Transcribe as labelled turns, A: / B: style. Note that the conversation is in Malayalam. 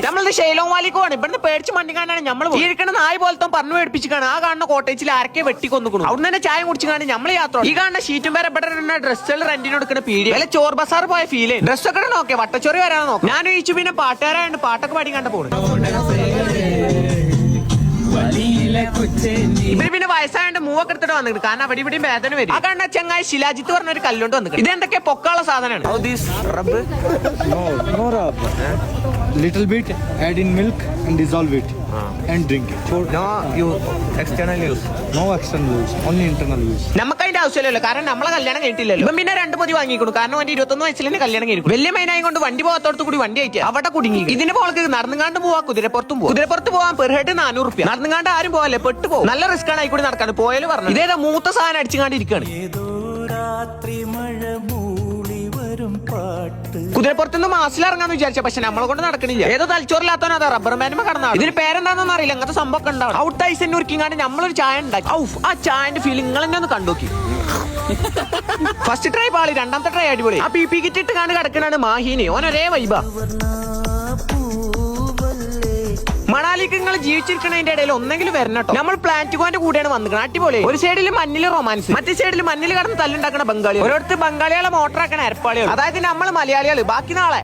A: നമ്മളത് ഷെയ്ലോങ് വാലിക്ക് പോകണം. ഇവിടുന്ന് പേടിച്ച് മണ്ടിക്കാണ്ടാണ് നമ്മൾ ഇരിക്കണ നായ പോലത്തെ പറഞ്ഞു പേടിപ്പിച്ചിക്കാണ്. ആ കാണുന്ന കോട്ടേജിൽ ആരൊക്കെ വെട്ടിക്കൊന്നുക്കണം. അവിടെ തന്നെ ചായ കുടിച്ചാണ് നമ്മൾ യാത്ര. ഈ കാണുന്ന ഷീറ്റും പേരെ ഇവിടെ ഡ്രസ്സുകൾ റെന്റിന് കൊടുക്കുന്ന പീടി അല്ലെ ചോർ ബസാർ പോയ ഫീൽ ഡ്രസ്സൊക്കെ നോക്കെ വട്ടച്ചോറി വരാൻ നോക്കാം. ഞാൻ ചോദിച്ചു പിന്നെ പാട്ടുകാരായിട്ട് പാട്ടൊക്കെ പാടി കണ്ട പോണു. ഇവര് പിന്നെ വയസ്സായിട്ട് മൂവൊക്കെ എടുത്തിട്ട് വന്നിട്ട് കാരണം അവിടെ ഇവിടെയും വേദന വരും. ആ കാണുന്ന ചങ്ങായി ശിലാജിത്ത് പറഞ്ഞ ഒരു കല്ലുകൊണ്ട് വന്നിട്ട് ഇതെന്തൊക്കെ പൊക്കാനുള്ള സാധനമാണ്.
B: Little bit, add in milk and dissolve it and drink it.
A: No external use.
B: No external use, only internal use.
A: നമുക്ക് അതിന്റെ ആവശ്യമില്ലല്ലോ കാരണം നമ്മളെ കല്യാണം കഴിഞ്ഞിട്ടില്ലല്ലോ. ഇപ്പം പിന്നെ 2 പൊതി വാങ്ങിക്കൊടുക്കും കാരണം അവന്റെ 21 വയസ്സിൽ തന്നെ കല്യാണം കഴിക്കും. വലിയ മൈനായി കൊണ്ട് വണ്ടി പോകത്തോടത്ത് കൂടി വണ്ടി അയച്ചു അവിടെ കുടുങ്ങി. ഇതിന് പോൾക്ക് നടന്നുകാണ്ട് പോവാ കുതിരപ്പുറത്തും പോകും. കുതിരപ്പുറത്ത് പോവാൻ പെർ ഹെഡ് 400 രൂപ. നടന്നുകാണ്ട് ആരും പോകല്ലേ പെട്ടു പോകും. നല്ല റിസ്ക് ആണ് ആയിക്കൂടി നടക്കാൻ പോയാലും പറഞ്ഞു. ഇതേതാ മൂത്ത സാധനം അടിച്ചുകാണ്ടിരിക്കുകയാണ്. കുതിരപ്പുറത്തുനിന്ന് മാസിൽ ഇറങ്ങാന്ന് വിചാരിച്ച പക്ഷെ നമ്മളെ കൊണ്ട് നടക്കണില്ല. ഏതോ തലച്ചോറില്ലാത്തവനോ അതാ റബ്ബർ ബാൻഡ് കടന്നാണ്. ഇതിന് പേരെന്താണെന്ന് അറിയില്ല. അങ്ങനത്തെ സംഭവം ഒക്കെ ഉണ്ടാവും. ഔട്ട് ഐസ് ഉരുക്കിങ്ങാണ്ട് നമ്മളൊരു ചായ ഉണ്ടാക്കി. ആ ചായന്റെ ഫീലിംഗ് നിങ്ങൾ തന്നെ ഒന്ന് കണ്ടോക്കി. ഫസ്റ്റ് ട്രൈ പാളി, രണ്ടാമത്തെ ട്രൈ അടിപൊളി. ആ പി കിറ്റ് ഇട്ട് കാണുക കിടക്കണാണ് മാഹീനി. ഓനൊരേ വൈബാ. മണാലിക്ക് നിങ്ങൾ ജീവിച്ചിരിക്കുന്നതിന്റെ ഇടയിൽ ഒന്നെങ്കിലും വരണട്ടോ. നമ്മൾ പ്ലാന്റുകോന്റെ കൂടെയാണ് വന്നിരിക്കുന്നത്. അടിപൊളി. ഒരു സൈഡിൽ മഞ്ഞിൽ റൊമാൻസ്, മറ്റേ സൈഡിൽ മഞ്ഞിൽ കടന്ന് തല്ലുണ്ടാക്കണ ബംഗാളികൾ. ഓരോരുത്തർ ബംഗാളികളെ മോട്ടറാക്കണ അരപ്പാളികൾ. അതായത് നമ്മൾ മലയാളികൾ. ബാക്കി നാളെ